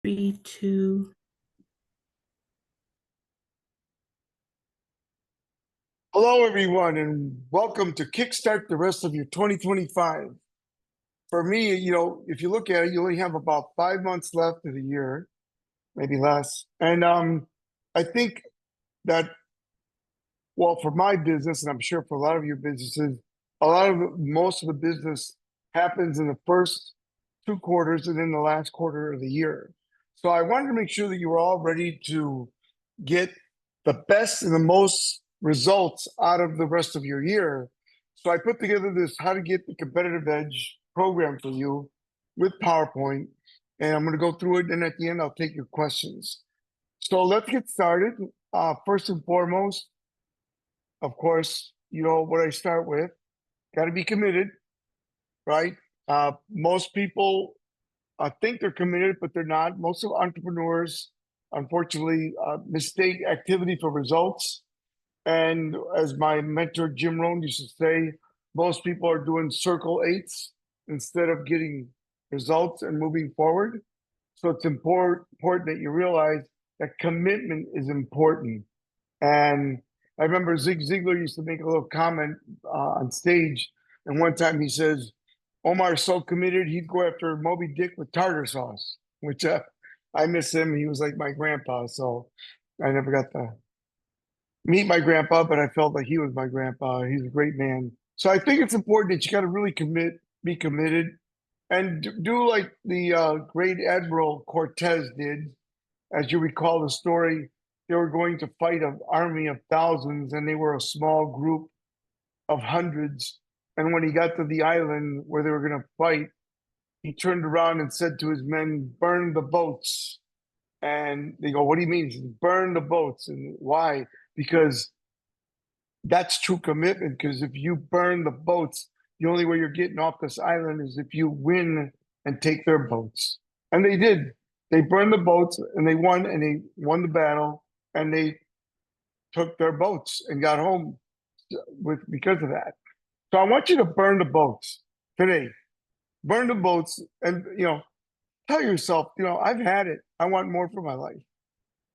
Three, two. Hello, everyone, and welcome to Kickstart the Rest of your 2025. For me, if you look at it, you only have about 5 months left of the year, maybe less. And I think that, well, for my business, and I'm sure for a lot of your businesses, most of the business happens in the first 2 quarters and in the last quarter of the year. So I wanted to make sure that you were all ready to get the best and the most results out of the rest of your year. So I put together this How to Get the Competitive Edge program for you with PowerPoint, and I'm going to go through it. And at the end, I'll take your questions. So let's get started. First and foremost, of course, you know what I start with. Got to be committed, right? Most people think they're committed, but they're not. Most of entrepreneurs, unfortunately, mistake activity for results. And as my mentor Jim Rohn used to say, most people are doing circle eights instead of getting results and moving forward. So it's important that you realize that commitment is important. And I remember Zig Ziglar used to make a little comment on stage. And one time he says, Omar's so committed, he'd go after Moby Dick with tartar sauce, which I miss him. He was like my grandpa. So I never got to meet my grandpa, but I felt like he was my grandpa. He's a great man. So I think it's important that you got to really be committed, and do like the great Admiral Cortez did. As you recall the story, they were going to fight an army of thousands, and they were a small group of hundreds. And when he got to the island where they were going to fight, he turned around and said to his men, "Burn the boats." And they go, "What do you mean?" He says, "Burn the boats." And why? Because that's true commitment. Because if you burn the boats, the only way you're getting off this island is if you win and take their boats. And they did. They burned the boats and they won the battle, and they took their boats and got home because of that. So I want you to burn the boats today. Burn the boats, and tell yourself, I've had it. I want more for my life.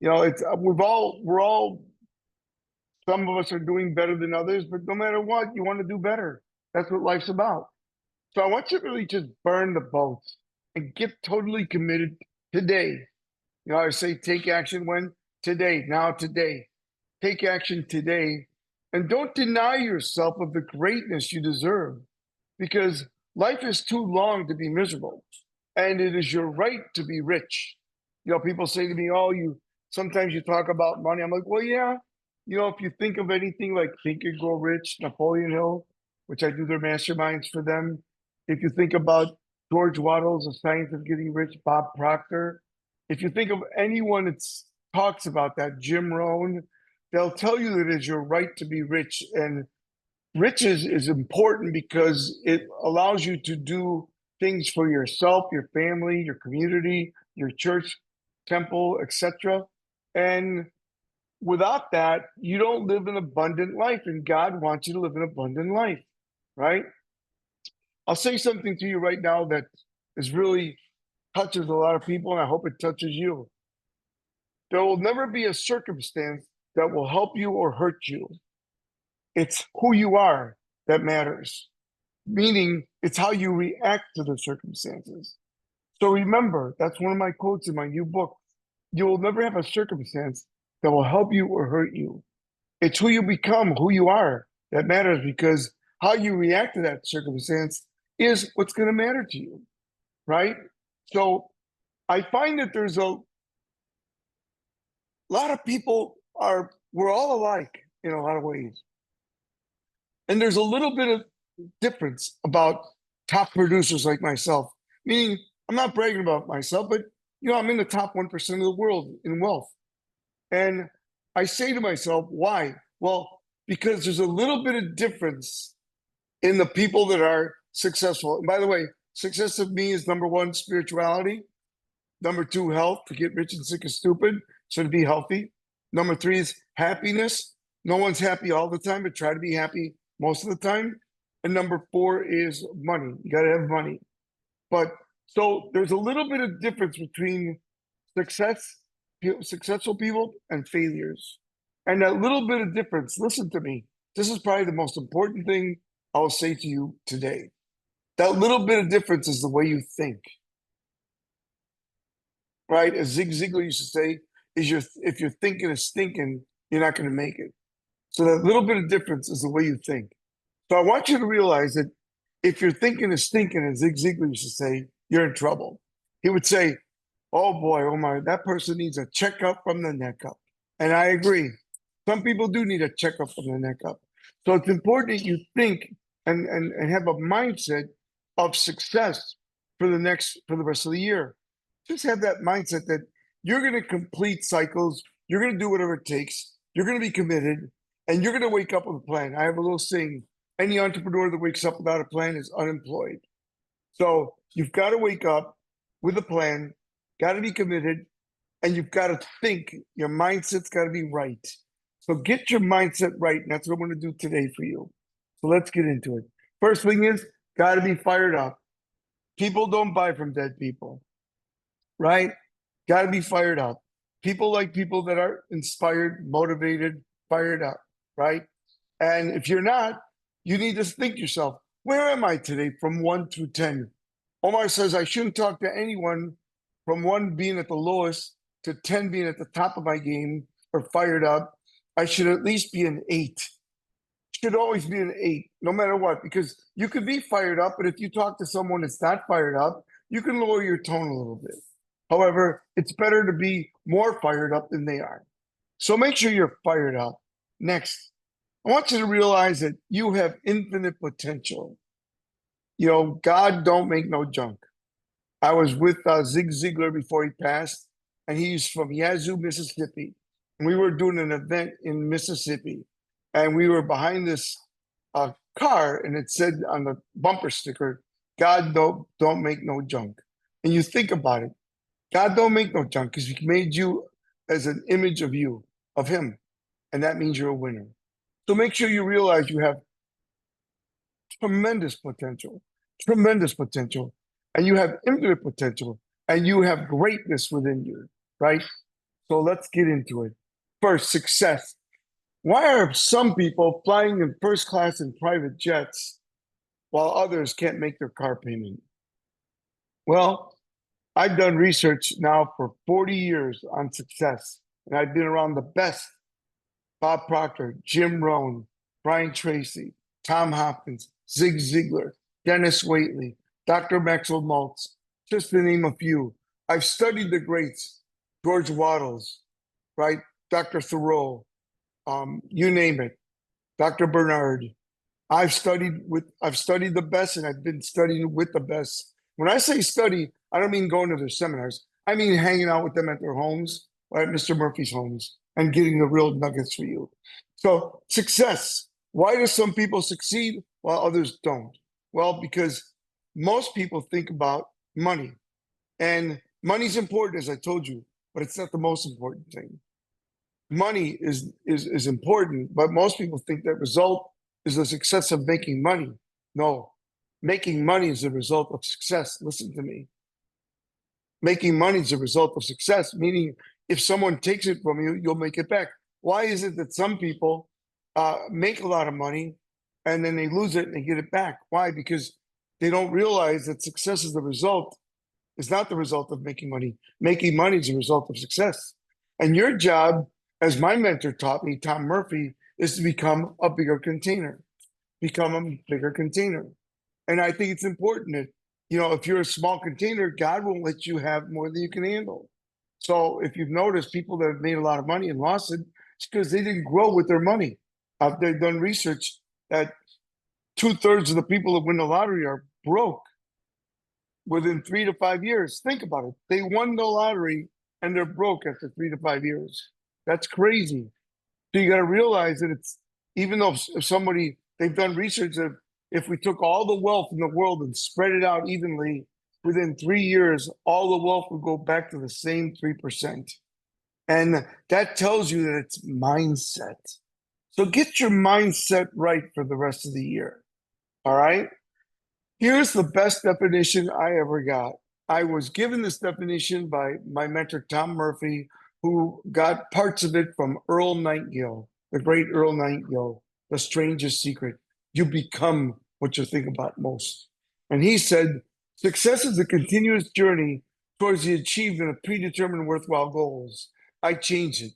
It's we're all, some of us are doing better than others, but no matter what, you want to do better. That's what life's about. So I want you to really just burn the boats and get totally committed today. I say take action when? Today, now today. Take action today, and don't deny yourself of the greatness you deserve, because life is too long to be miserable, and it is your right to be rich. People say to me, "Oh, sometimes you talk about money." I'm like, "Well, yeah. If you think of anything like Think and Grow Rich, Napoleon Hill, which I do their masterminds for them. If you think about George Waddell's The Science of Getting Rich, Bob Proctor. If you think of anyone that talks about that, Jim Rohn, they'll tell you that it's your right to be rich. And riches is important because it allows you to do things for yourself, your family, your community, your church, temple, etc. And without that, you don't live an abundant life, and God wants you to live an abundant life, right? I'll say something to you right now that is really touches a lot of people, and I hope it touches you. There will never be a circumstance that will help you or hurt you. It's who you are that matters, meaning it's how you react to the circumstances. So remember, that's one of my quotes in my new book. You will never have a circumstance that will help you or hurt you. It's who you become, who you are, that matters, because how you react to that circumstance is what's going to matter to you, right? So I find that there's a lot of people we're all alike in a lot of ways. And there's a little bit of difference about top producers like myself, meaning I'm not bragging about myself, but I'm in the top 1% of the world in wealth. And I say to myself, why? Well, because there's a little bit of difference in the people that are successful. And by the way, success of me is number one, spirituality. Number two, health. To get rich and sick is stupid. So to be healthy. Number three is happiness. No one's happy all the time, but try to be happy most of the time. And number four is money. You got to have money. But so there's a little bit of difference between success, successful people and failures. And that little bit of difference, listen to me. This is probably the most important thing I'll say to you today. That little bit of difference is the way you think, right? As Zig Ziglar used to say, if your thinking is stinking, you're not going to make it. So that little bit of difference is the way you think. So I want you to realize that if your thinking is stinking, as Zig Ziglar used to say, you're in trouble. He would say, "Oh boy, Omar, that person needs a checkup from the neck up." And I agree. Some people do need a checkup from the neck up. So it's important that you think and have a mindset of success for the rest of the year. Just have that mindset that you're going to complete cycles, you're going to do whatever it takes, you're going to be committed, and you're going to wake up with a plan. I have a little saying: any entrepreneur that wakes up without a plan is unemployed. So you've got to wake up with a plan, got to be committed, and you've got to think. Your mindset's got to be right. So get your mindset right, and that's what I'm going to do today for you. So let's get into it. First thing is, got to be fired up. People don't buy from dead people, right? Got to be fired up. People like people that are inspired, motivated, fired up, right? And if you're not, you need to think to yourself, where am I today from 1 through 10? Omar says I shouldn't talk to anyone from 1 being at the lowest to 10 being at the top of my game or fired up. I should at least be an 8. Should always be an 8, no matter what, because you could be fired up, but if you talk to someone that's not fired up, you can lower your tone a little bit. However, it's better to be more fired up than they are. So make sure you're fired up. Next, I want you to realize that you have infinite potential. You know, God don't make no junk. I was with Zig Ziglar before he passed, and he's from Yazoo, Mississippi. And we were doing an event in Mississippi, and we were behind this car, and it said on the bumper sticker, "God don't make no junk." And you think about it, God don't make no junk because He made you as an image of you, of Him, and that means you're a winner. So make sure you realize you have tremendous potential, tremendous potential, and you have infinite potential, and you have greatness within you, right? So let's get into it. First, success. Why are some people flying in first class in private jets while others can't make their car payment? Well, I've done research now for 40 years on success, and I've been around the best: Bob Proctor, Jim Rohn, Brian Tracy, Tom Hopkins, Zig Ziglar, Dennis Waitley, Dr. Maxwell Maltz, just to name a few. I've studied the greats: George Wattles, right? Dr. Thoreau, you name it, Dr. Bernard. I've studied the best, and I've been studying with the best. When I say study, I don't mean going to their seminars. I mean hanging out with them at their homes or at Mr. Murphy's homes and getting the real nuggets for you. So success. Why do some people succeed while others don't? Well, because most people think about money. And money's important, as I told you, but it's not the most important thing. Money is important, but most people think that result is the success of making money. No, making money is a result of success. Listen to me. Making money is a result of success, meaning if someone takes it from you, you'll make it back. Why is it that some people make a lot of money and then they lose it and they get it back? Why? Because they don't realize that success is the result, is not the result of making money. Making money is a result of success. And your job, as my mentor taught me, Tom Murphy, is to become a bigger container. Become a bigger container. And I think it's important that, you know, if you're a small container, God won't let you have more than you can handle. So if you've noticed, people that have made a lot of money and lost it, it's because they didn't grow with their money. They've done research that 2/3 of the people that win the lottery are broke within 3 to 5 years. Think about it. They won the lottery and they're broke after 3 to 5 years. That's crazy. So you got to realize that it's, even though if somebody, they've done research that if we took all the wealth in the world and spread it out evenly, within 3 years, all the wealth would go back to the same 3%. And that tells you that it's mindset. So get your mindset right for the rest of the year. All right. Here's the best definition I ever got. I was given this definition by my mentor, Tom Murphy, who got parts of it from Earl Nightingale, the great Earl Nightingale, The Strangest Secret. You become what you think about most. And he said, success is a continuous journey towards the achievement of predetermined worthwhile goals. I changed it.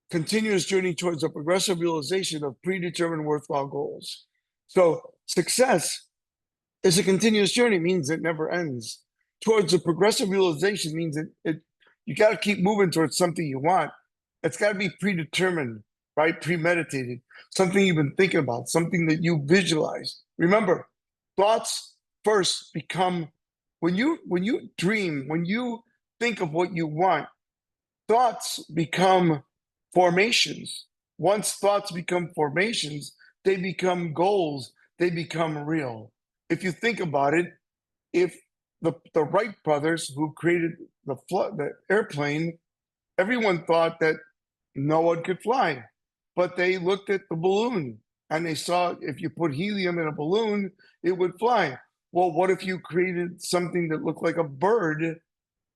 Continuous journey towards a progressive realization of predetermined worthwhile goals. So success is a continuous journey, means it never ends. Towards a progressive realization means you got to keep moving towards something you want. It's got to be predetermined, right? Premeditated, something you've been thinking about, something that you visualize. Remember, thoughts first become when you dream, when you think of what you want, thoughts become formations. Once thoughts become formations, they become goals, they become real. If you think about it, if the Wright brothers who created the airplane, everyone thought that no one could fly, but they looked at the balloon and they saw if you put helium in a balloon, it would fly. Well, what if you created something that looked like a bird?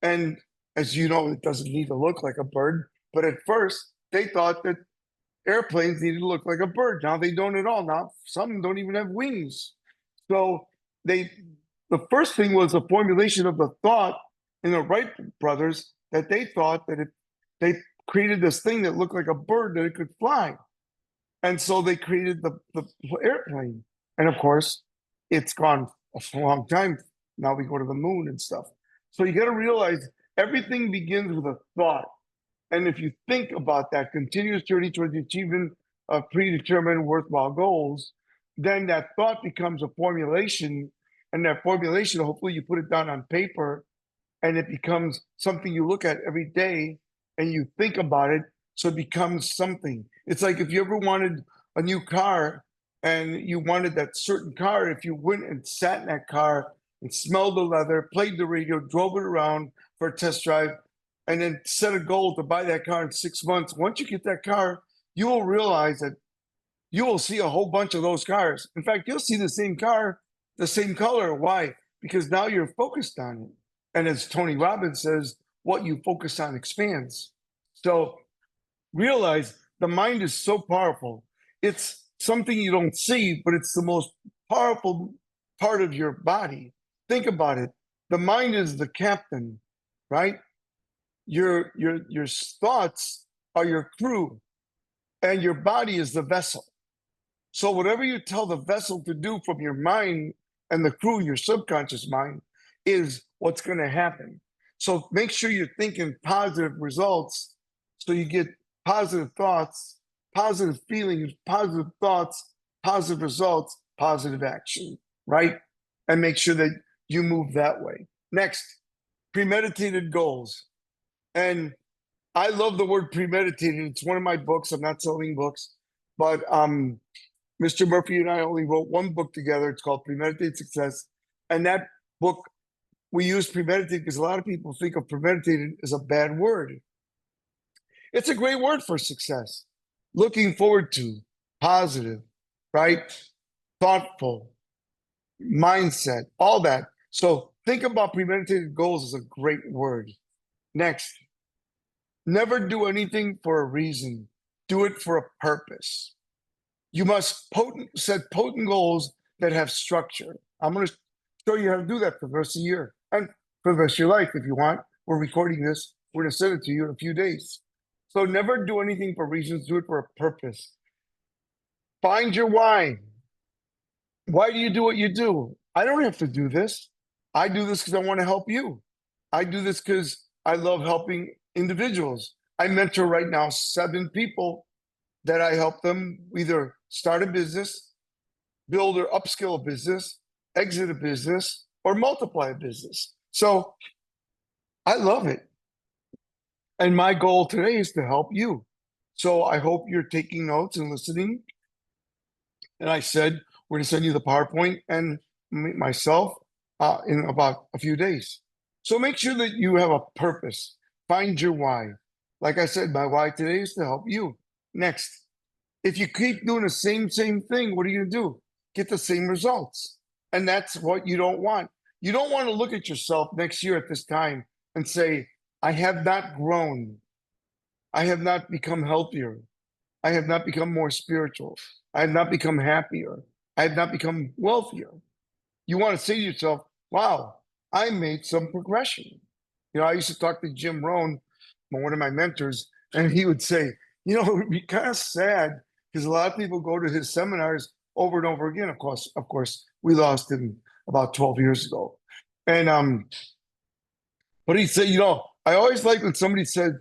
And as you know, it doesn't need to look like a bird, but at first they thought that airplanes needed to look like a bird. Now they don't at all. Now some don't even have wings. So they the first thing was a formulation of the thought in the Wright brothers that they thought that if they created this thing that looked like a bird that it could fly. And so they created the airplane. And of course, it's gone a long time. Now we go to the moon and stuff. So you got to realize everything begins with a thought. And if you think about that continuous journey towards the achievement of predetermined worthwhile goals, then that thought becomes a formulation. And that formulation, hopefully you put it down on paper and it becomes something you look at every day and you think about it. So it becomes something. It's like if you ever wanted a new car and you wanted that certain car, if you went and sat in that car and smelled the leather, played the radio, drove it around for a test drive, and then set a goal to buy that car in 6 months. Once you get that car, you will realize that you will see a whole bunch of those cars. In fact, you'll see the same car, the same color. Why? Because now you're focused on it. And as Tony Robbins says, what you focus on expands. So realize the mind is so powerful. It's something you don't see, but it's the most powerful part of your body. Think about it. The mind is the captain, right? Your thoughts are your crew, and your body is the vessel. So whatever you tell the vessel to do from your mind and the crew, your subconscious mind, is what's going to happen. So make sure you're thinking positive results so you get positive thoughts, positive feelings, positive thoughts, positive results, positive action, right? And make sure that you move that way. Next, premeditated goals. And I love the word premeditated. It's one of my books. I'm not selling books, but Mr. Murphy and I only wrote one book together. It's called Premeditated Success. And that book, we use premeditated because a lot of people think of premeditated as a bad word. It's a great word for success. Looking forward to, positive, right? Thoughtful, mindset, all that. So think about premeditated goals as a great word. Next, never do anything for a reason. Do it for a purpose. You must set potent goals that have structure. I'm going to show you how to do that for the rest of the year and for the rest of your life if you want. We're recording this. We're going to send it to you in a few days. So never do anything for reasons. Do it for a purpose. Find your why. Why do you do what you do? I don't have to do this. I do this because I want to help you. I do this because I love helping individuals. I mentor right now 7 people that I help them either start a business, build or upskill a business, exit a business, or multiply a business. So I love it. And my goal today is to help you. So I hope you're taking notes and listening. And I said, we're going to send you the PowerPoint and myself in about a few days. So make sure that you have a purpose. Find your why. Like I said, my why today is to help you. Next, if you keep doing the same thing, what are you going to do? Get the same results. And that's what you don't want. You don't want to look at yourself next year at this time and say, I have not grown. I have not become healthier. I have not become more spiritual. I have not become happier. I have not become wealthier. You want to say to yourself, wow, I made some progression. I used to talk to Jim Rohn, one of my mentors, and he would say, it would be kind of sad because a lot of people go to his seminars over and over again. Of course, we lost him about 12 years ago. And but he said, I always like when somebody said,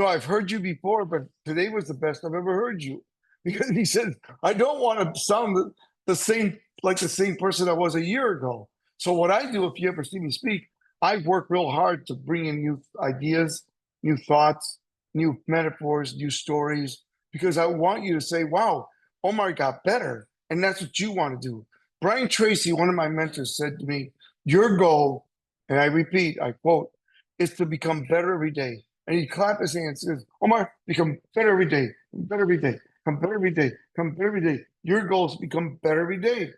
I've heard you before, but today was the best I've ever heard you. Because he said, I don't want to sound the same, like the same person I was a year ago. So what I do, if you ever see me speak, I work real hard to bring in new ideas, new thoughts, new metaphors, new stories, because I want you to say, wow, Omar got better. And that's what you want to do. Brian Tracy, one of my mentors, said to me, your goal, and I repeat, I quote, is to become better every day. And he clapped his hands and says, Omar, become better every day, better every day, come better every day, come better every day. Your goal is to become better every day.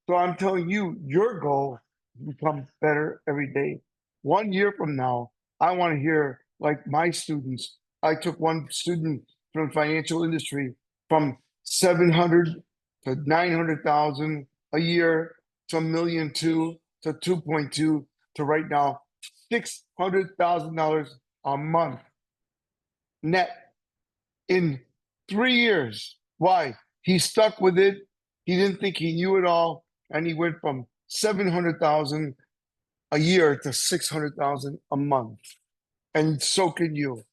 So I'm telling you, your goal is to become better every day. 1 year from now, I want to hear like my students. I took one student from the financial industry from 700 to 900,000 a year to 1,200,000 to 2.2 to right now $600,000 a month net in 3 years. Why? He stuck with it. He didn't think he knew it all, and he went from 700,000 a year to 600,000 a month. And so can you.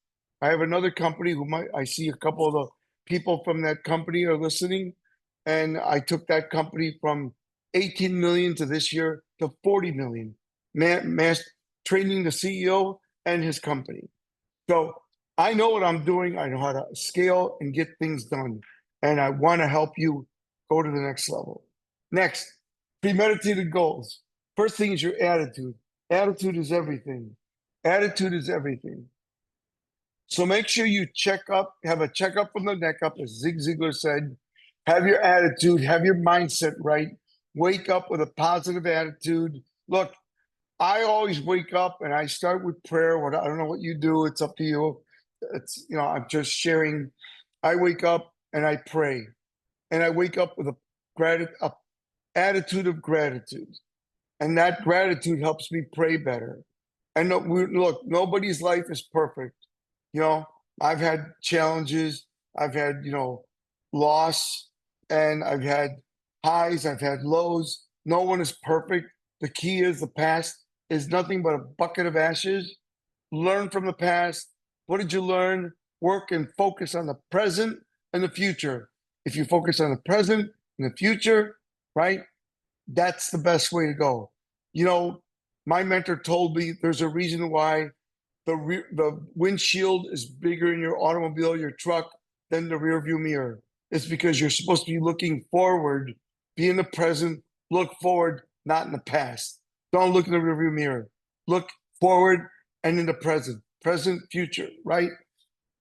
I have another company I see a couple of the people from that company are listening, and I took that company from 18 million to this year to 40 million. Mass training the CEO and his company. So I know what I'm doing. I know how to scale and get things done. And I want to help you go to the next level. Next, premeditated goals. First thing is your attitude. Attitude is everything. Attitude is everything. So make sure you have a checkup from the neck up, as Zig Ziglar said. Have your attitude, have your mindset right. Wake up with a positive attitude. Look, I always wake up and I start with prayer. I don't know what you do. It's up to you. I'm just sharing. I wake up and I pray, and I wake up with a attitude of gratitude, and that gratitude helps me pray better. And look, nobody's life is perfect. I've had challenges. I've had loss, and I've had highs. I've had lows. No one is perfect. The key is the past is nothing but a bucket of ashes. Learn from the past. What did you learn? Work and focus on the present and the future. If you focus on the present and the future, right, that's the best way to go. My mentor told me there's a reason why the windshield is bigger in your automobile, your truck, than the rear view mirror. It's because you're supposed to be looking forward, be in the present, look forward, not in the past. Don't look in the rearview mirror. Look forward and in the present, future, right?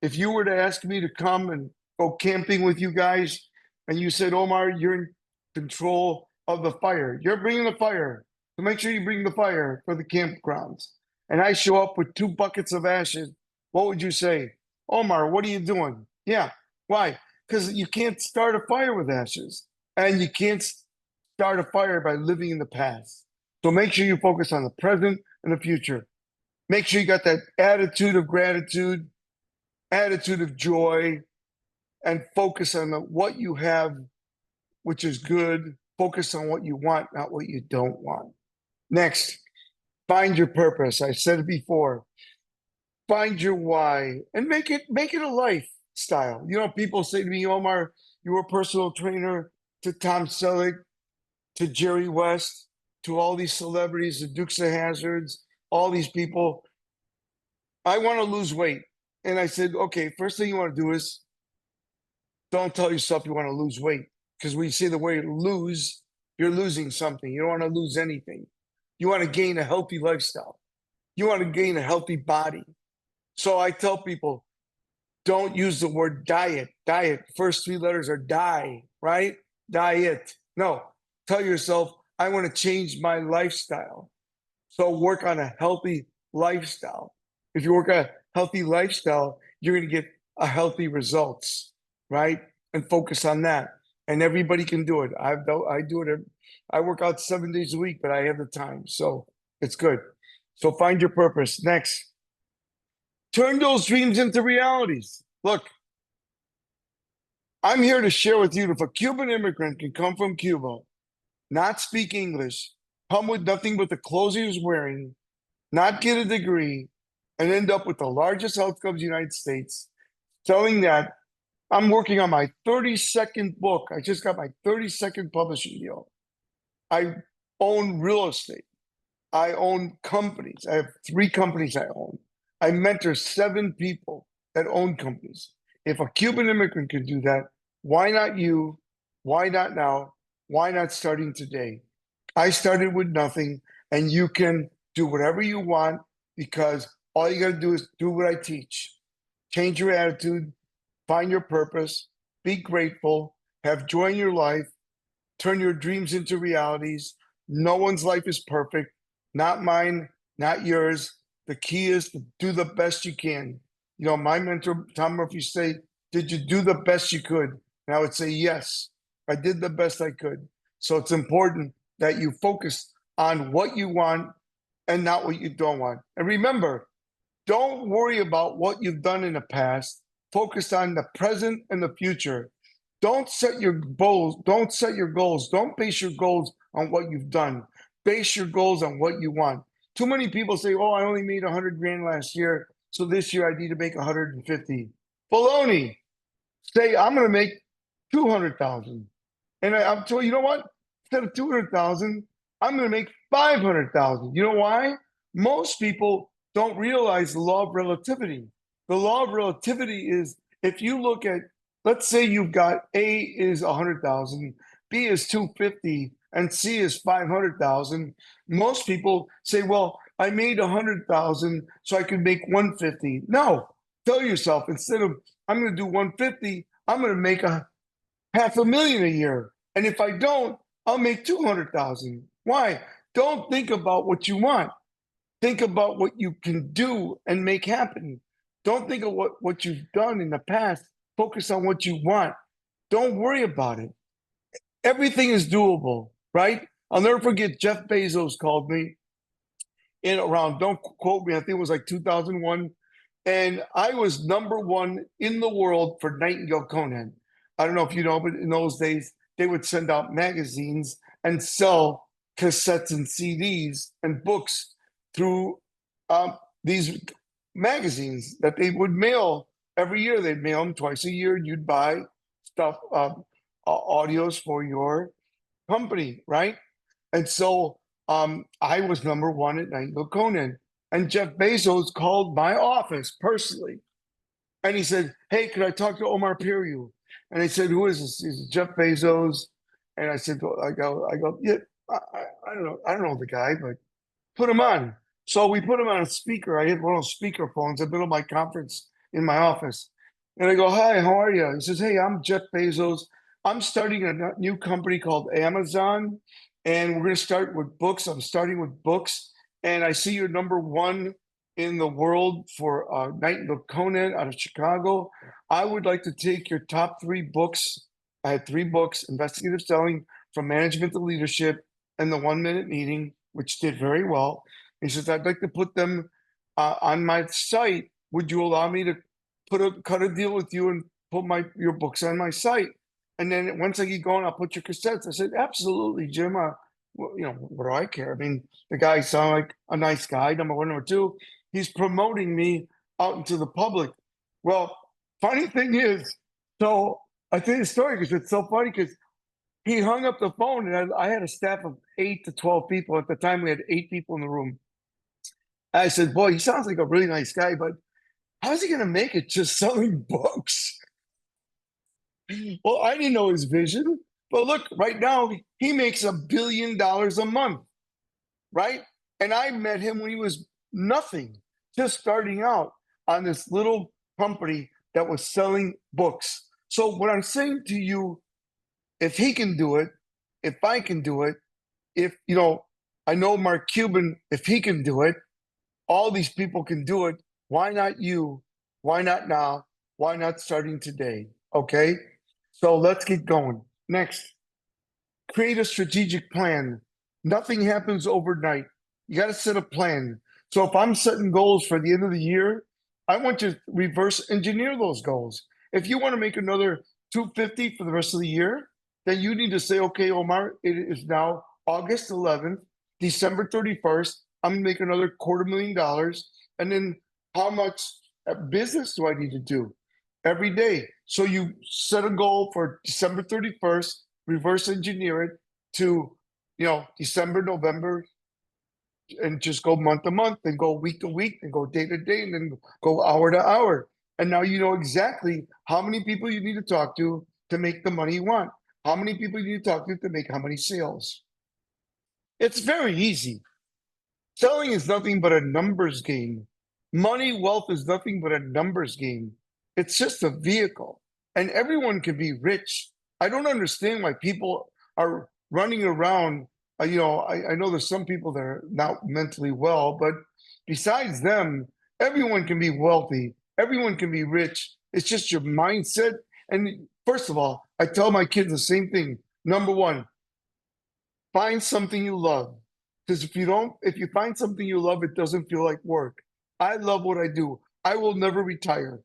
If you were to ask me to come and go camping with you guys, and you said, Omar, you're in control of the fire. You're bringing the fire. So make sure you bring the fire for the campgrounds. And I show up with 2 buckets of ashes. What would you say? Omar, what are you doing? Yeah. Why? Because you can't start a fire with ashes. And you can't start a fire by living in the past. So make sure you focus on the present and the future. Make sure you got that attitude of gratitude, attitude of joy, and focus on what you have, which is good. Focus on what you want, not what you don't want. Next, find your purpose. I said it before. Find your why and make it a lifestyle. People say to me, Omar, you were a personal trainer to Tom Selleck, to Jerry West, to all these celebrities, the Dukes of Hazzards, all these people. I want to lose weight. And I said, okay, first thing you want to do is don't tell yourself you want to lose weight. Because when you say the word lose, you're losing something. You don't want to lose anything. You want to gain a healthy lifestyle. You want to gain a healthy body. So I tell people, don't use the word diet. Diet, first 3 letters are die, right? Diet. No, tell yourself, I want to change my lifestyle. So work on a healthy lifestyle. If you work on a healthy lifestyle, you're going to get a healthy results, right? And focus on that. And everybody can do it. I do it. I work out 7 days a week, but I have the time, so it's good. So find your purpose. Next, turn those dreams into realities. Look, I'm here to share with you if a Cuban immigrant can come from Cuba, not speak English, come with nothing but the clothes he was wearing, not get a degree, and end up with the largest health clubs in the United States, telling that I'm working on my 32nd book. I just got my 32nd publishing deal. I own real estate. I own companies. I have 3 companies I own. I mentor 7 people that own companies. If a Cuban immigrant can do that, why not you? Why not now? Why not starting today? I started with nothing, and you can do whatever you want because all you got to do is do what I teach. Change your attitude, find your purpose, be grateful, have joy in your life, turn your dreams into realities. No one's life is perfect, not mine, not yours. The key is to do the best you can. You know, my mentor, Tom Murphy, say, did you do the best you could? And I would say, yes, I did the best I could. So it's important that you focus on what you want and not what you don't want. And remember, don't worry about what you've done in the past. Focus on the present and the future. Don't set your goals. Don't set your goals. Don't base your goals on what you've done. Base your goals on what you want. Too many people say, "Oh, I only made 100 grand last year, so this year I need to make 150." Baloney. Say, I'm going to make 200,000. And I'm told, you know what? Instead of 200,000, I'm going to make 500,000. You know why? Most people don't realize the law of relativity. The law of relativity is if you look at, let's say you've got A is 100,000, B is 250, and C is 500,000. Most people say, well, I made 100,000 so I could make 150. No, tell yourself instead of I'm going to do 150, I'm going to make a $500,000 a year. And if I don't, I'll make 200,000. Why? Don't think about what you want. Think about what you can do and make happen. Don't think of what you've done in the past. Focus on what you want. Don't worry about it. Everything is doable, right? I'll never forget Jeff Bezos called me in around, don't quote me, I think it was like 2001. And I was #1 in the world for Nightingale Conan. I don't know if you know, but in those days, they would send out magazines and sell cassettes and CDs and books through these magazines that they would mail every year. They'd mail them twice a year. And you'd buy stuff, audios for your company, right? And so I was #1 at Nightingale Conan. And Jeff Bezos called my office personally. And he said, hey, could I talk to Omar Periu? And I said, who is this? He said, Jeff Bezos. And I said, yeah, I don't know. I don't know the guy, but put him on. So we put him on a speaker. I had one of those speaker phones. I've been on my conference in my office. And I go, hi, how are you? He says, hey, I'm Jeff Bezos. I'm starting a new company called Amazon. And we're going to start with books. I'm starting with books. And I see you're #1 in the world for Nightingale Conan out of Chicago. I would like to take your top 3 books. I had 3 books, Investigative Selling, From Management to Leadership, and The 1 Minute Meeting, which did very well. He says, I'd like to put them on my site. Would you allow me to cut a deal with you and put your books on my site? And then once I get going, I'll put your cassettes. I said, absolutely, Jim. Well, what do I care? I mean, the guy sounded like a nice guy, #1. #2, he's promoting me out into the public. Well, funny thing is, so I tell you the story because it's so funny because he hung up the phone and I had a staff of 8 to 12 people. At the time, we had 8 people in the room. I said, boy, he sounds like a really nice guy, but how's he going to make it just selling books? Well, I didn't know his vision, but look, right now he makes $1 billion a month, right? And I met him when he was nothing, just starting out on this little company that was selling books. So what I'm saying to you, if he can do it, if I can do it, if I know Mark Cuban, if he can do it, all these people can do it. Why not you? Why not now? Why not starting today? Okay. So let's get going. Next, create a strategic plan. Nothing happens overnight. You got to set a plan. So if I'm setting goals for the end of the year, I want to reverse engineer those goals. If you want to make another 250 for the rest of the year, then you need to say, okay, Omar, it is now August 11th, December 31st. I'm going to make another $250,000. And then how much business do I need to do every day? So you set a goal for December 31st, reverse engineer it to, December, November, and just go month to month, and go week to week, and go day to day, and then go hour to hour. And now you know exactly how many people you need to talk to make the money you want. How many people you need to talk to make how many sales. It's very easy. Selling is nothing but a numbers game. Money, wealth is nothing but a numbers game. It's just a vehicle, and everyone can be rich. I don't understand why people are running around. I know there's some people that are not mentally well, but besides them, everyone can be wealthy. Everyone can be rich. It's just your mindset. And first of all, I tell my kids the same thing. Number one, find something you love. Because if you find something you love, it doesn't feel like work. I love what I do. I will never retire.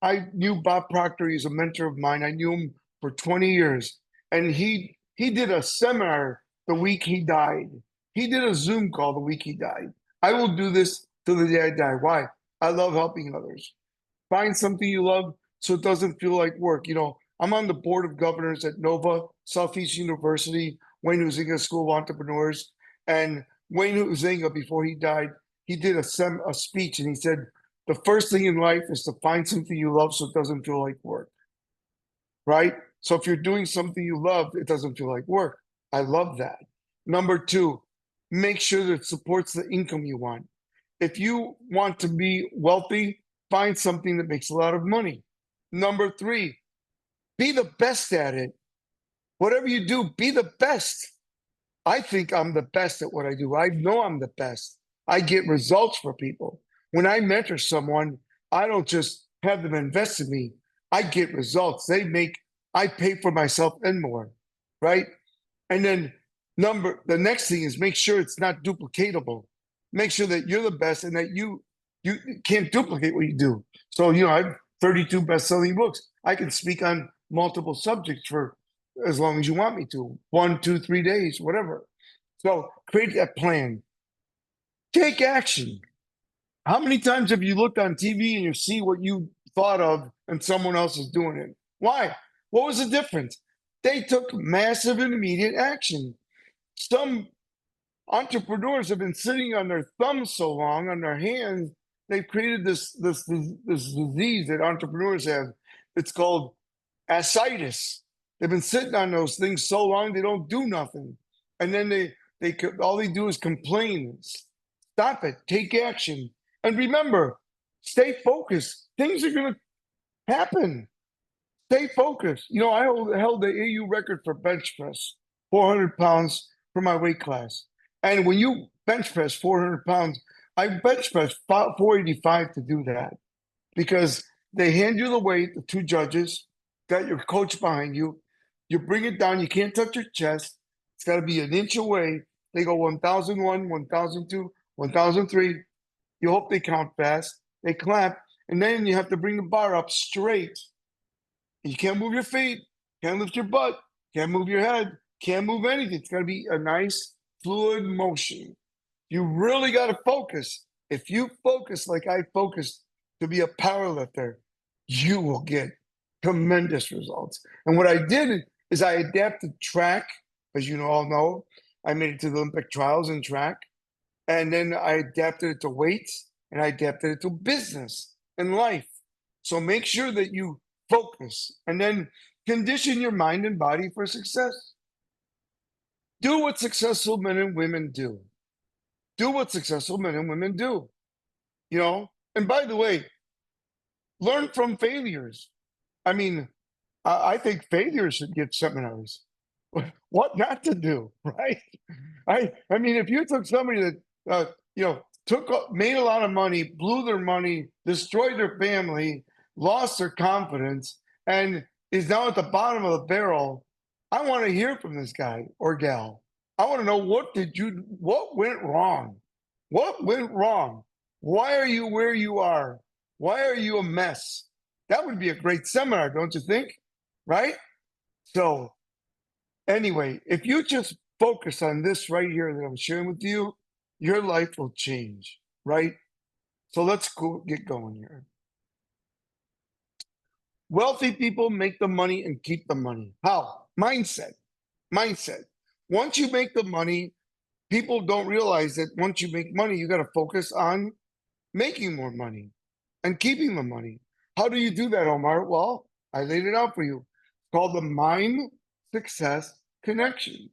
I knew Bob Proctor. He's a mentor of mine. I knew him for 20 years. And he did a seminar the week he died. He did a Zoom call the week he died. I will do this till the day I die. Why? I love helping others. Find something you love so it doesn't feel like work. I'm on the board of governors at Nova, Southeast University, Wayne Huizenga School of Entrepreneurs. And Wayne Huizenga, before he died, he did a speech, and he said, the first thing in life is to find something you love so it doesn't feel like work, right? So if you're doing something you love, it doesn't feel like work. I love that. Number two, make sure that it supports the income you want. If you want to be wealthy, find something that makes a lot of money. Number three, be the best at it. Whatever you do, be the best. I think I'm the best at what I do. I know I'm the best. I get results for people. When I mentor someone, I don't just have them invest in me. I get results. I pay for myself and more, right? And then the next thing is make sure it's not duplicatable. Make sure that you're the best and that you can't duplicate what you do. So, I have 32 best-selling books. I can speak on multiple subjects for as long as you want me to, 1, 2, 3 days, whatever. So create that plan. Take action. How many times have you looked on TV and you see what you thought of and someone else is doing it? Why? What was the difference? They took massive and immediate action. Some entrepreneurs have been sitting on their thumbs so long, on their hands, they've created this disease that entrepreneurs have. It's called ascites. They've been sitting on those things so long they don't do nothing, and then they all they do is complain. Stop it. Take action, and remember, stay focused. Things are going to happen. Stay focused. I held the AU record for bench press, 400 pounds for my weight class. And when you bench press 400 pounds, I bench press 485 to do that, because they hand you the weight, the two judges, got your coach behind you. You bring it down. You can't touch your chest. It's got to be an inch away. They go 1001, 1002, 1003. You hope they count fast. They clap. And then you have to bring the bar up straight. You can't move your feet, can't lift your butt, can't move your head, can't move anything. It's got to be a nice fluid motion. You really got to focus. If you focus like I focused to be a power lifter, you will get tremendous results. And what I did is I adapted track, as you all know. I made it to the Olympic trials in track. And then I adapted it to weights, and I adapted it to business and life. So make sure that you focus, and then condition your mind and body for success. Do what successful men and women do. Do what successful men and women do. And by the way, learn from failures. I mean, I think failures should get seminars. what not to do, right? I mean, if you took somebody that made a lot of money, blew their money, destroyed their family, lost their confidence, and is now at the bottom of the barrel, I want to hear from this guy or gal. I want to know, what went wrong? What went wrong? Why are you where you are? Why are you a mess? That would be a great seminar, don't you think? Right? So anyway, if you just focus on this right here that I'm sharing with you, your life will change, right? So let's get going here. Wealthy people make the money and keep the money. How? Mindset. Mindset. Once you make the money, people don't realize that once you make money, you got to focus on making more money and keeping the money. How do you do that, Omar? Well, I laid it out for you. It's called the mind success connection.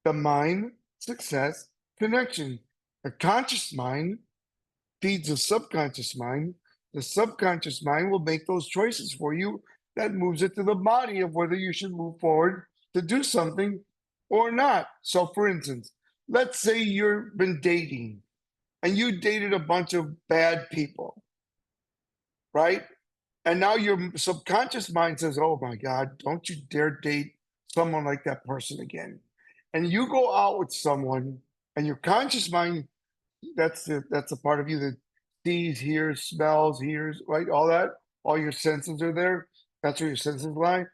The mind success connection. The conscious mind feeds the subconscious mind. The subconscious mind will make those choices for you that moves it to the body of whether you should move forward to do something or not. So, for instance, let's say you've been dating and you dated a bunch of bad people, right? And now your subconscious mind says, oh my God, don't you dare date someone like that person again. And you go out with someone, and your conscious mind, that's a part of you that sees, hears, smells, hears, right? All that, all your senses are there. That's where your senses lie.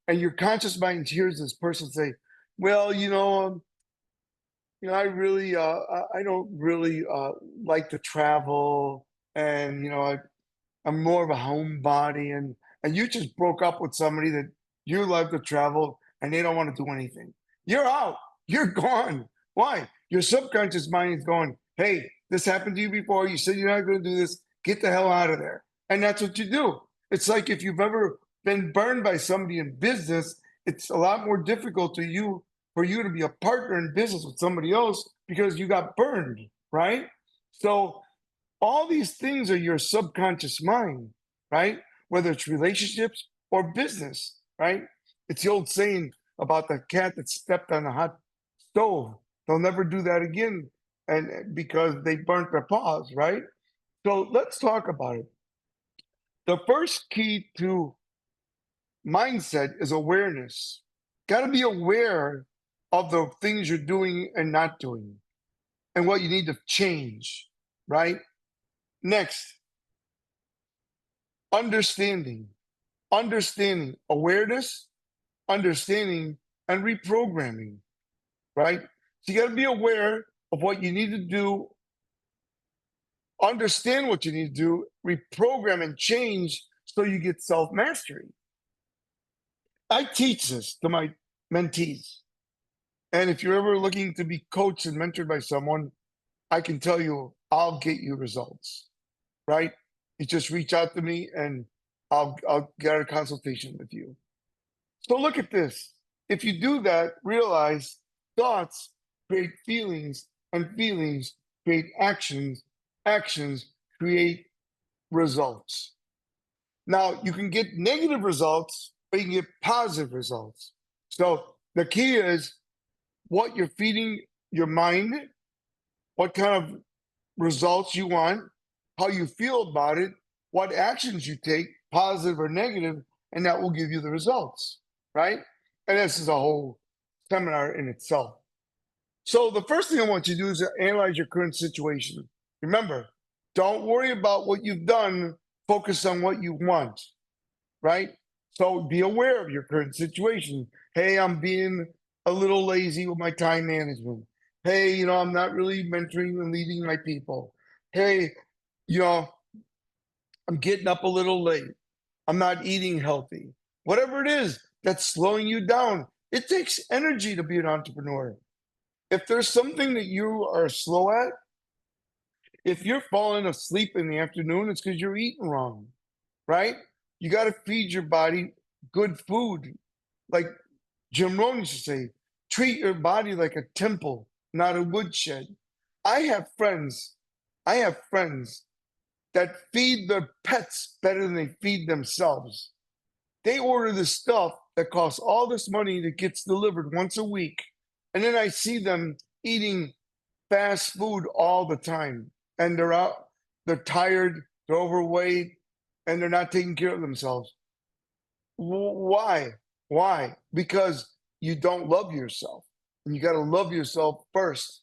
And your conscious mind hears this person say, well, I really, I don't really like to travel, and I'm more of a homebody, and you just broke up with somebody that you love to travel, and they don't want to do anything. You're out. You're gone. Why? Your subconscious mind is going, hey, this happened to you before. You said you're not going to do this. Get the hell out of there. And that's what you do. It's like if you've ever been burned by somebody in business, it's a lot more difficult for you to be a partner in business with somebody else because you got burned, right? So all these things are your subconscious mind, right? Whether it's relationships or business, right? It's the old saying about the cat that stepped on a hot stove. They'll never do that again, and because they burnt their paws, right? So let's talk about it. The first key to mindset is awareness. Got to be aware of the things you're doing and not doing and what you need to change, right? Next, understanding, awareness, understanding, and reprogramming, right? So you got to be aware of what you need to do, understand what you need to do, reprogram and change so you get self mastery. I teach this to my mentees. And if you're ever looking to be coached and mentored by someone, I can tell you, I'll get you results, right? You just reach out to me and I'll get a consultation with you. So look at this. If you do that, realize thoughts create feelings, and feelings create actions. Actions create results. Now, you can get negative results, but you can get positive results. So the key is what you're feeding your mind, what kind of results you want, how you feel about it, what actions you take, positive or negative, and that will give you the results, right? And this is a whole seminar in itself. So the first thing I want you to do is analyze your current situation. Remember, don't worry about what you've done, focus on what you want, right? So be aware of your current situation. Hey, I'm being a little lazy with my time management. Hey, I'm not really mentoring and leading my people. Hey, I'm getting up a little late. I'm not eating healthy. Whatever it is that's slowing you down, it takes energy to be an entrepreneur. If there's something that you are slow at, if you're falling asleep in the afternoon, it's because you're eating wrong, right? You got to feed your body good food. Like Jim Rohn used to say, treat your body like a temple, not a woodshed. I have friends, I have friends that feed their pets better than they feed themselves. They order this stuff that costs all this money that gets delivered once a week. And then I see them eating fast food all the time. And they're tired, they're overweight, and they're not taking care of themselves. Why? Why? Because you don't love yourself. And you got to love yourself first,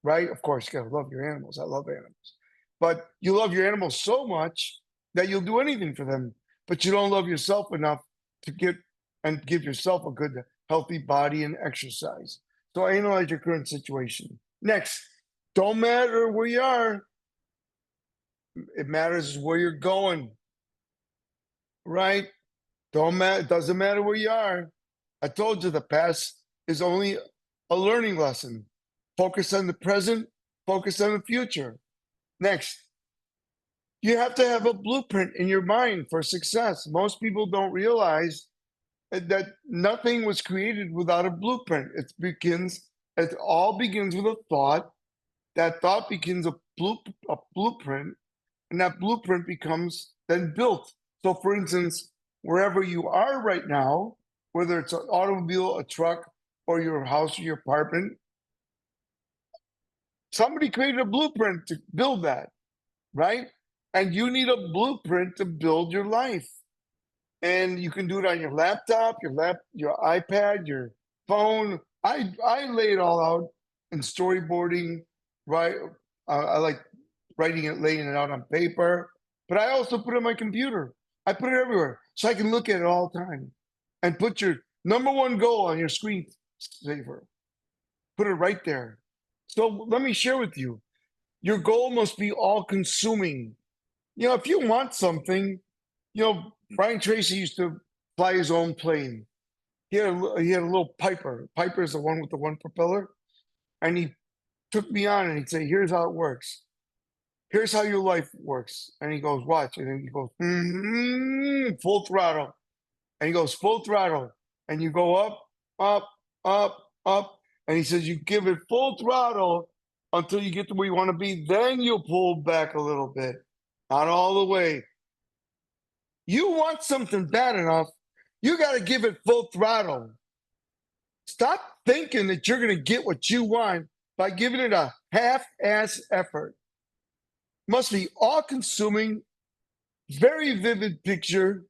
right? Of course, you got to love your animals. I love animals. But you love your animals so much that you'll do anything for them. But you don't love yourself enough to get and give yourself a good, healthy body and exercise. So analyze your current situation. Next, don't matter where you are. It matters where you're going, right? Don't matter. It doesn't matter where you are. I told you the past is only a learning lesson. Focus on the present. Focus on the future. Next, you have to have a blueprint in your mind for success. Most people don't realize that nothing was created without a blueprint. It all begins with a thought. That thought becomes a blueprint, and that blueprint becomes then built. So, for instance, wherever you are right now, whether it's an automobile, a truck, or your house or your apartment, somebody created a blueprint to build that, right? And you need a blueprint to build your life. And you can do it on your laptop, your iPad, your phone. I lay it all out in storyboarding, right? I like writing it, laying it out on paper, but I also put it on my computer. I put it everywhere so I can look at it all the time and put your number one goal on your screensaver. Put it right there. So let me share with you. Your goal must be all consuming. You know, if you want something, you know, Brian Tracy used to fly his own plane. He had a little Piper. Piper is the one with the one propeller. And he took me on and he'd say, here's how it works. Here's how your life works. And he goes, watch. And then he goes, full throttle. And he goes, full throttle. And you go up, up, up, up. And he says, you give it full throttle until you get to where you want to be. Then you'll pull back a little bit. Not all the way. You want something bad enough, you got to give it full throttle. Stop thinking that you're going to get what you want by giving it a half-ass effort. Must be all-consuming, very vivid picture,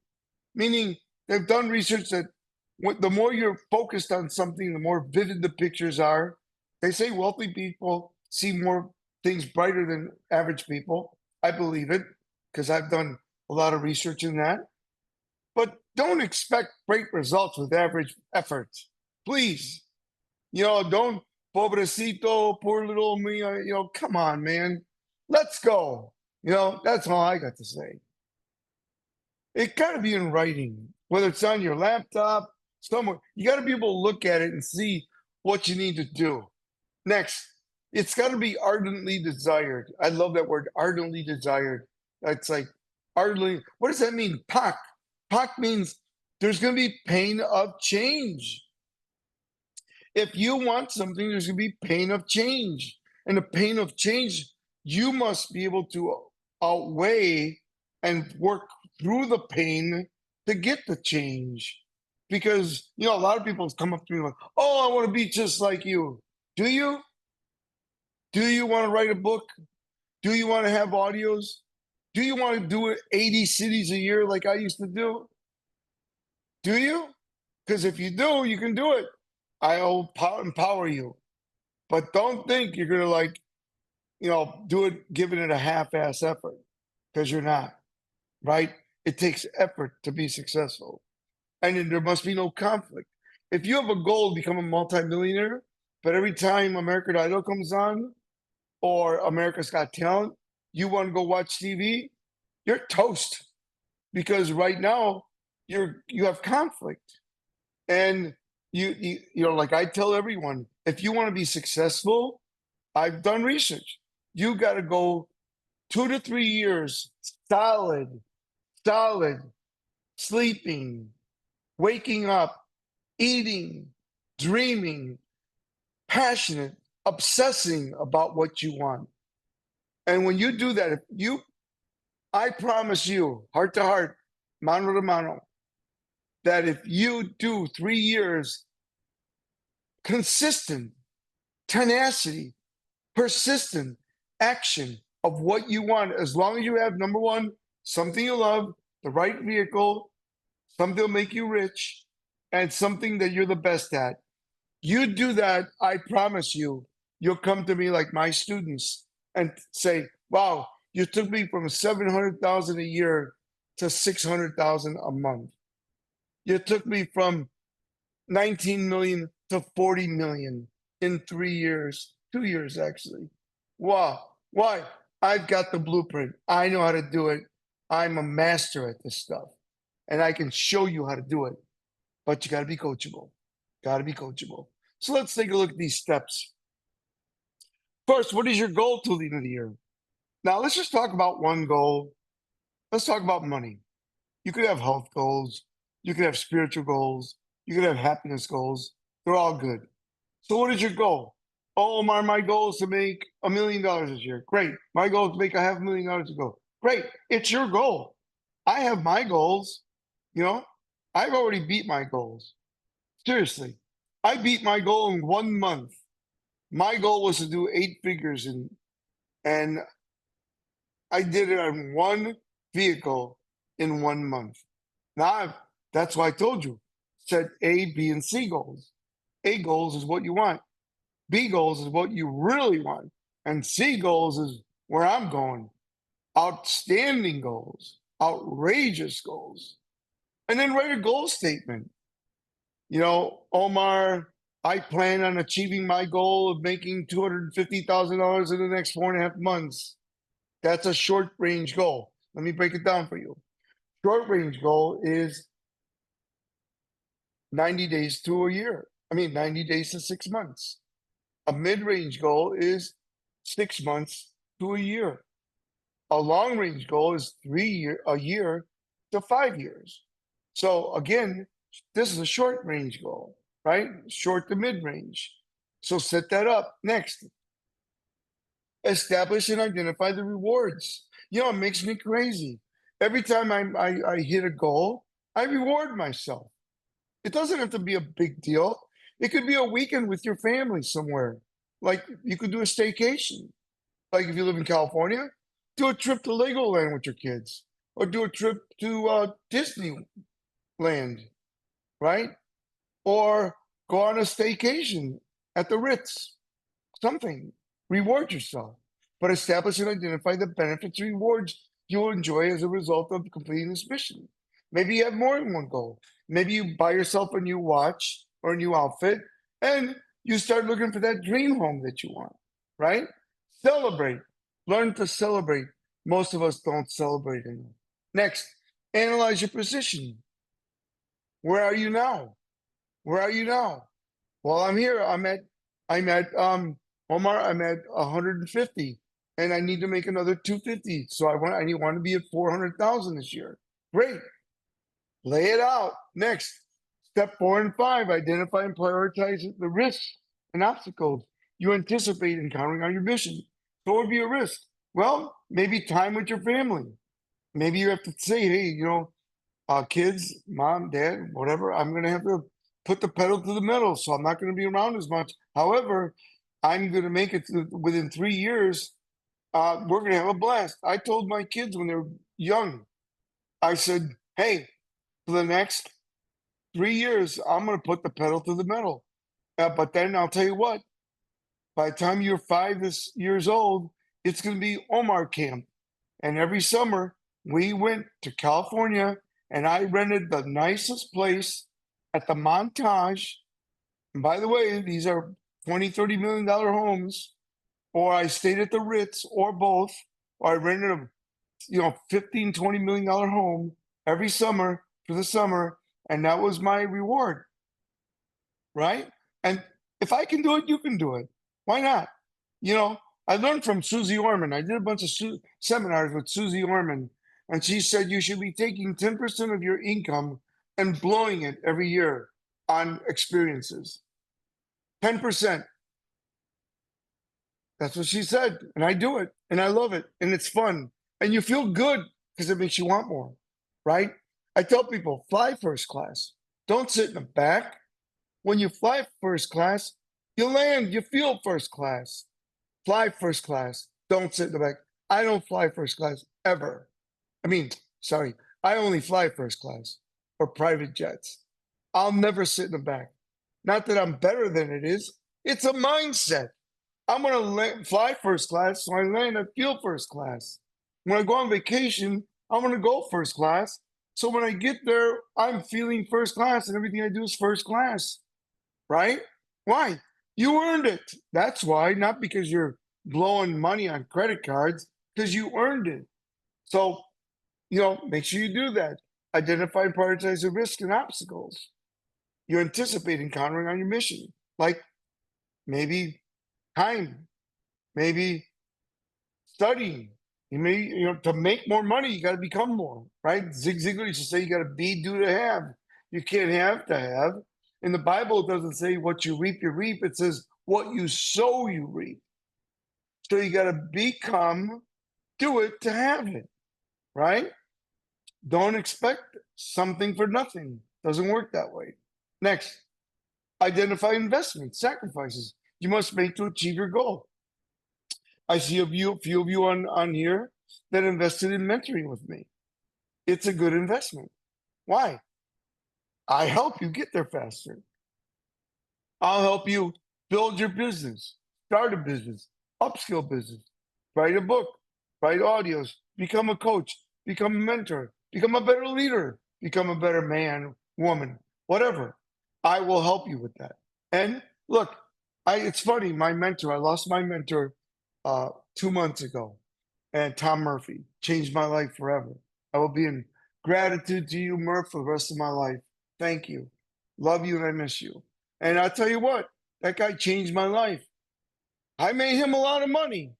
meaning they've done research that the more you're focused on something, the more vivid the pictures are. They say wealthy people see more things brighter than average people. I believe it because I've done a lot of research in that. But don't expect great results with average effort. Please. You know, don't pobrecito, poor little me. You know, come on, man. Let's go. You know, that's all I got to say. It got to be in writing, whether it's on your laptop, somewhere. You got to be able to look at it and see what you need to do. Next, it's got to be ardently desired. I love that word, ardently desired. That's like ardently. What does that mean? Pak. Pak means there's going to be pain of change. If you want something, there's going to be pain of change. And the pain of change, you must be able to outweigh and work through the pain to get the change. Because, you know, a lot of people come up to me like, oh, I want to be just like you. Do you? Do you want to write a book? Do you want to have audios? Do you want to do it 80 cities a year like I used to do? Do you? Because if you do, you can do it. I'll empower you. But don't think you're going to like, you know, do it, giving it a half-ass effort, because you're not, right? It takes effort to be successful. And then there must be no conflict. If you have a goal to become a multimillionaire, but every time American Idol comes on or America's Got Talent, you want to go watch TV, you're toast. Because right now you have conflict. And you know, like I tell everyone, if you want to be successful, I've done research. You got to go 2 to 3 years solid, sleeping, waking up, eating, dreaming, passionate, obsessing about what you want. And when you do that, I promise you, heart to heart, mano to mano, that if you do 3 years consistent tenacity, persistent action of what you want, as long as you have number one, something you love, the right vehicle, something that'll make you rich, and something that you're the best at. You do that, I promise you, you'll come to me like my students and say, wow, you took me from 700,000 a year to 600,000 a month. You took me from 19 million to 40 million in 3 years, 2 years actually. Wow. Why? I've got the blueprint. I know how to do it. I'm a master at this stuff and I can show you how to do it. But you got to be coachable. Got to be coachable. So let's take a look at these steps. First, what is your goal till the end of the year? Now, let's just talk about one goal. Let's talk about money. You could have health goals. You could have spiritual goals. You could have happiness goals. They're all good. So what is your goal? Oh, Omar, my goal is to make $1 million this year. Great. My goal is to make a $500,000 to go. Great. It's your goal. I have my goals. You know, I've already beat my goals. Seriously. I beat my goal in 1 month. My goal was to do 8 figures and I did it on one vehicle in 1 month. Now that's why I told you, set A, B, and C goals. A goals is what you want. B goals is what you really want. And C goals is where I'm going. Outstanding goals, outrageous goals. And then write a goal statement. You know, Omar, I plan on achieving my goal of making $250,000 in the next 4.5 months. That's a short range goal. Let me break it down for you. Short range goal is 90 days to a year. 90 days to 6 months. A mid-range goal is 6 months to a year. A long-range goal is a year to 5 years. So again, this is a short-range goal, right? Short to mid-range. So set that up. Next, establish and identify the rewards. You know, it makes me crazy. Every time I hit a goal, I reward myself. It doesn't have to be a big deal. It could be a weekend with your family somewhere. Like you could do a staycation. Like if you live in California, do a trip to Legoland with your kids, or do a trip to Disneyland, right? Or go on a staycation at the Ritz. Something. Reward yourself, but establish and identify the benefits and rewards you'll enjoy as a result of completing this mission. Maybe you have more than one goal. Maybe you buy yourself a new watch or a new outfit and you start looking for that dream home that you want, right? Celebrate. Learn to celebrate. Most of us don't celebrate enough. Next, analyze your position. Where are you now? Where are you now? Well, I'm here. I'm at Omar, I'm at 150 and I need to make another 250. So I want to be at 400,000 this year. Great. Lay it out. Next, step 4 and 5, identify and prioritize the risks and obstacles you anticipate encountering on your mission. So what would be a risk? Well, maybe time with your family. Maybe you have to say, hey, kids, mom, dad, whatever, I'm going to have to put the pedal to the metal. So I'm not going to be around as much. However, I'm going to make it within 3 years. We're going to have a blast. I told my kids when they were young, I said, hey, for the next 3 years, I'm going to put the pedal to the metal. But then I'll tell you what, by the time you're 5 years old, it's going to be Omar Camp. And every summer, we went to California and I rented the nicest place at the Montage. And by the way, these are $20-30 million homes, or I stayed at the Ritz, or both, or I rented a $15-20 million home every summer for the summer, and that was my reward, right? And if I can do it, you can do it. Why not? I learned from Susie Orman. I did a bunch of seminars with Susie Orman, and she said you should be taking 10% of your income and blowing it every year on experiences. 10%. That's what she said. And I do it. And I love it. And it's fun. And you feel good because it makes you want more. Right? I tell people, fly first class. Don't sit in the back. When you fly first class, you land, you feel first class. Fly first class. Don't sit in the back. I don't fly first class ever. I mean, sorry, I only fly first class or private jets. I'll never sit in the back. Not that I'm better than it is. It's a mindset. I'm going to fly first class, so I land and feel first class. When I go on vacation, I'm going to go first class. So when I get there, I'm feeling first class and everything I do is first class, right? Why? You earned it. That's why, not because you're blowing money on credit cards, because you earned it. So, make sure you do that. Identify and prioritize the risks and obstacles you anticipate encountering on your mission, like maybe time, maybe studying. You may, to make more money, you got to become more, right? Zig Ziglar used to say you got to be, do to have. You can't have to have. In the Bible, it doesn't say what you reap, you reap. It says what you sow, you reap. So you got to become, do it to have it, right? Don't expect something for nothing. Doesn't work that way. Next, identify investments, sacrifices you must make to achieve your goal. I see a few of you on here that invested in mentoring with me. It's a good investment. Why? I help you get there faster. I'll help you build your business, start a business, upskill business, write a book, write audios, become a coach, become a mentor, become a better leader, become a better man, woman, whatever. I will help you with that. And look, it's funny, my mentor, I lost my mentor 2 months ago, and Tom Murphy changed my life forever. I will be in gratitude to you, Murph, for the rest of my life. Thank you. Love you and I miss you. And I'll tell you what, that guy changed my life. I made him a lot of money,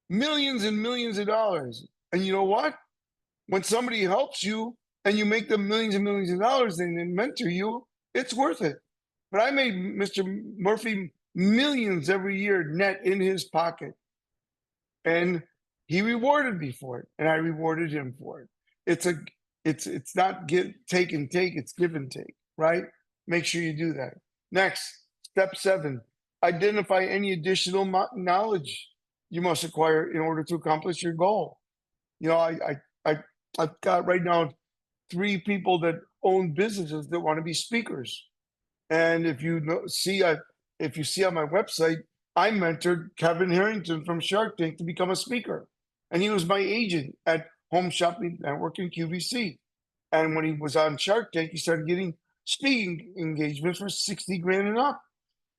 millions and millions of dollars. And you know what? When somebody helps you and you make them millions and millions of dollars and they mentor you, it's worth it. But I made Mr. Murphy millions every year net in his pocket. And he rewarded me for it, and I rewarded him for it. It's not take and take, it's give and take, right? Make sure you do that. Next, step 7, identify any additional knowledge you must acquire in order to accomplish your goal. I've got right now 3 people that own businesses that want to be speakers. And if you see on my website, I mentored Kevin Harrington from Shark Tank to become a speaker. And he was my agent at Home Shopping Network in QVC. And when he was on Shark Tank, he started getting speaking engagements for 60 grand and up.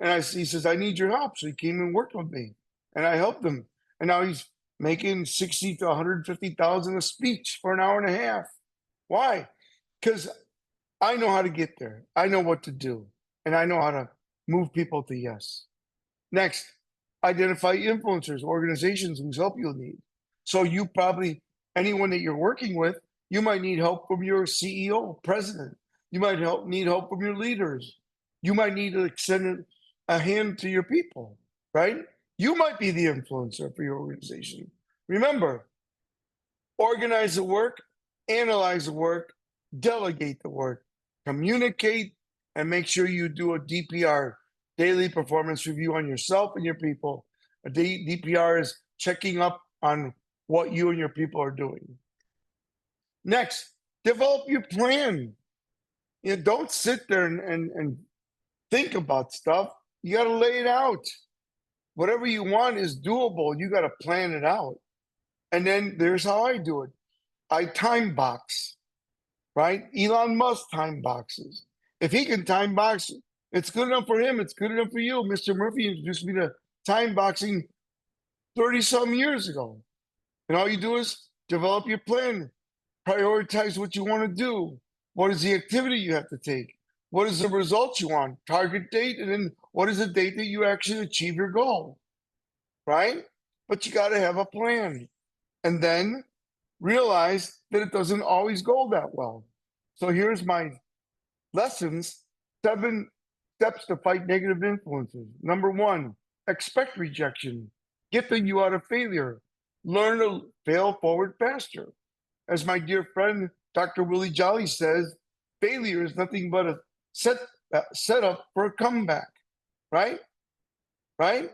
And he says, I need your help. So he came and worked with me and I helped him. And now he's making 60 to 150,000 a speech for an hour and a half. Why? Because I know how to get there. I know what to do. And I know how to move people to yes. Next, identify influencers, organizations whose help you'll need. So you probably, anyone that you're working with, you might need help from your CEO, president. You might need help from your leaders. You might need to extend a hand to your people, right? You might be the influencer for your organization. Remember, organize the work, analyze the work, delegate the work, communicate, and make sure you do a DPR, daily performance review, on yourself and your people. A DPR is checking up on what you and your people are doing. Next, develop your plan. Don't sit there and think about stuff. You got to lay it out. Whatever you want is doable. You got to plan it out. And then there's how I do it. I time box, right? Elon Musk time boxes. If he can time box, it's good enough for him. It's good enough for you. Mr. Murphy introduced me to time boxing 30-some years ago. And all you do is develop your plan, prioritize what you want to do. What is the activity you have to take? What is the result you want? Target date, and then what is the date that you actually achieve your goal, right? But you got to have a plan. And then realize that it doesn't always go that well. So here's my lessons, 7 steps to fight negative influences. Number 1, expect rejection. Get you out of failure. Learn to fail forward faster. As my dear friend, Dr. Willie Jolly says, failure is nothing but a set up for a comeback, right? Right?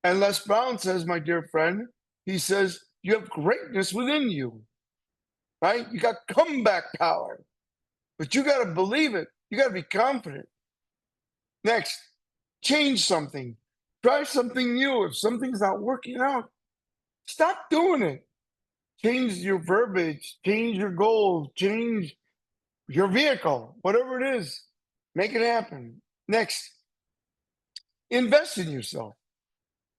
And Les Brown says, my dear friend, he says, you have greatness within you, right? You got comeback power, but you got to believe it. You got to be confident. Next, change something. Try something new. If something's not working out, stop doing it. Change your verbiage, change your goals, change your vehicle, whatever it is. Make it happen. Next, invest in yourself.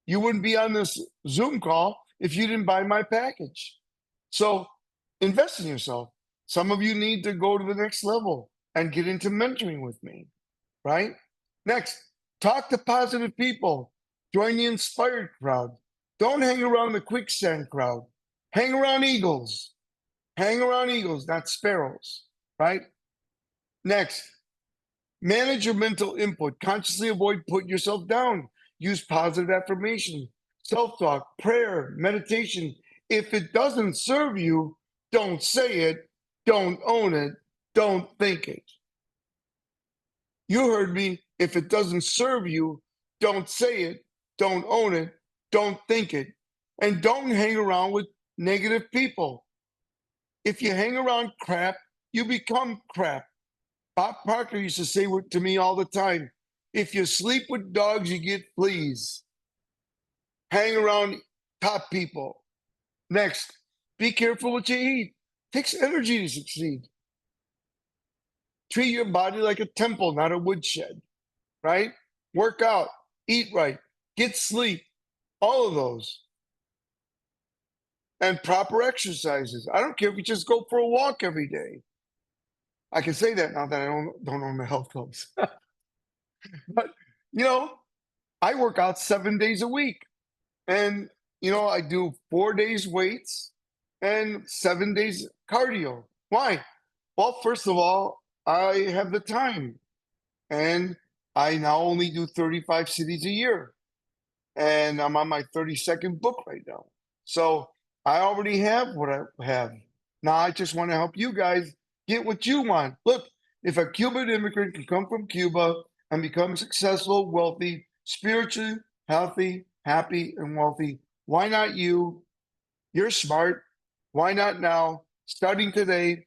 You wouldn't be on this Zoom call if you didn't buy my package. So invest in yourself. Some of you need to go to the next level and get into mentoring with me, right? Next, talk to positive people. Join the inspired crowd. Don't hang around the quicksand crowd. Hang around eagles. Hang around eagles, not sparrows, right? Next, manage your mental input. Consciously avoid putting yourself down. Use positive affirmation, self-talk, prayer, meditation. If it doesn't serve you, don't say it, don't own it, don't think it. You heard me. If it doesn't serve you, don't say it, don't own it, don't think it, and don't hang around with negative people. If you hang around crap, you become crap. Bob Parker used to say to me all the time, if you sleep with dogs, you get fleas. Hang around top people. Next, be careful what you eat. It takes energy to succeed. Treat your body like a temple, not a woodshed, right? Work out, eat right, get sleep, all of those. And proper exercises. I don't care if you just go for a walk every day. I can say that now that I don't own the health clubs. But, you know, I work out 7 days a week. And, I do 4 days weights and 7 days cardio. Why? Well, first of all, I have the time. And I now only do 35 cities a year. And I'm on my 32nd book right now. So I already have what I have. Now I just want to help you guys get what you want. Look, if a Cuban immigrant can come from Cuba and become successful, wealthy, spiritually healthy, happy, and wealthy, why not you? You're smart. Why not now? Starting today.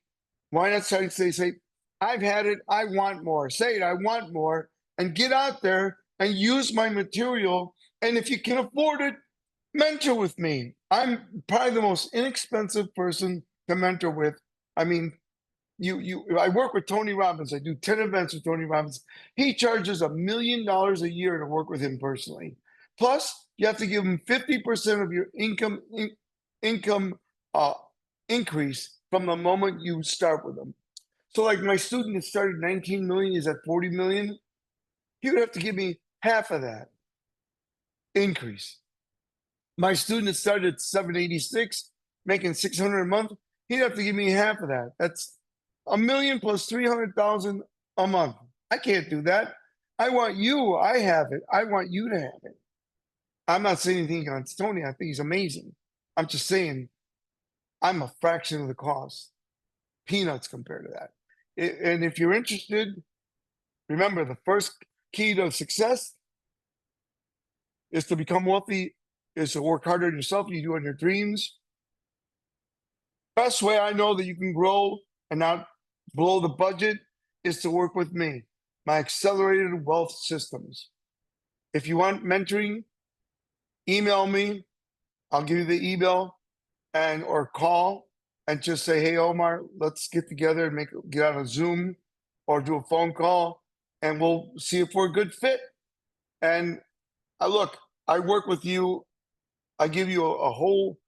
Why not starting today? Say, I've had it. I want more. Say it. I want more. And get out there and use my material. And if you can afford it, mentor with me. I'm probably the most inexpensive person to mentor with. I mean, I work with Tony Robbins. I do 10 events with Tony Robbins. He charges $1 million a year to work with him personally. Plus, you have to give him 50% of your income increase from the moment you start with them. So like my student that started 19 million is at 40 million. He would have to give me half of that increase. My student that started at 786, making 600 a month, he'd have to give me half of that. That's $1 million plus 300,000 a month. I can't do that. I want you. I have it. I want you to have it. I'm not saying anything against Tony. I think he's amazing. I'm just saying I'm a fraction of the cost. Peanuts compared to that. And if you're interested, remember the first key to success is to become wealthy, is to work harder on yourself, you do on your dreams. Best way I know that you can grow and not blow the budget is to work with me, my accelerated wealth systems. If you want mentoring, email me. I'll give you the email or call and just say, hey, Omar, let's get together and get on a Zoom or do a phone call and we'll see if we're a good fit. And look, I work with you. I give you a whole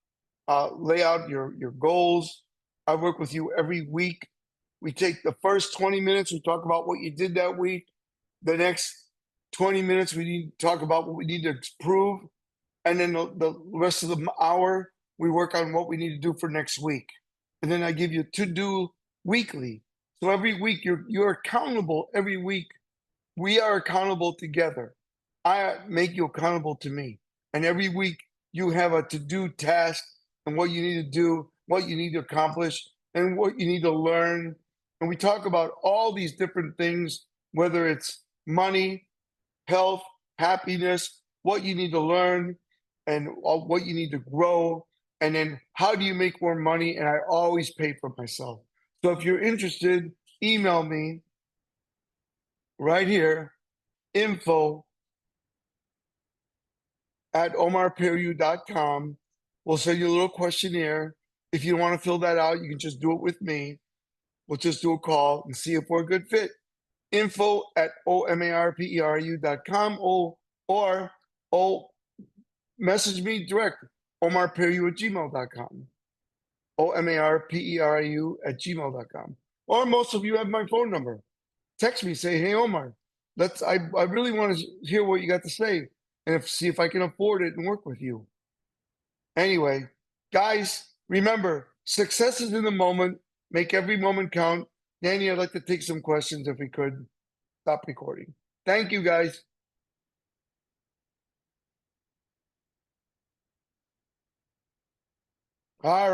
lay out your goals. I work with you every week. We take the first 20 minutes, we talk about what you did that week. The next 20 minutes, we need to talk about what we need to improve. And then the rest of the hour, we work on what we need to do for next week. And then I give you to-do weekly. So every week, you're accountable every week. We are accountable together. I make you accountable to me. And every week, you have a to-do task and what you need to do, what you need to accomplish, and what you need to learn. And we talk about all these different things whether it's money, health, happiness, what you need to learn, and what you need to grow. And then how do you make more money? And I always pay for myself. So if you're interested, email me right here, info@omarperiu.com. We'll send you a little questionnaire. If you want to fill that out, you can just do it with me. We'll just do a call and see if we're a good fit. info@omarperiu.com or message me direct, omarperiu@gmail.com. omarperiu@gmail.com. Or most of you have my phone number. Text me, say, hey Omar, I really want to hear what you got to say and see if I can afford it and work with you. Anyway, guys, remember, success is in the moment. Make every moment count. Danny, I'd like to take some questions if we could. Stop recording. Thank you, guys. All right.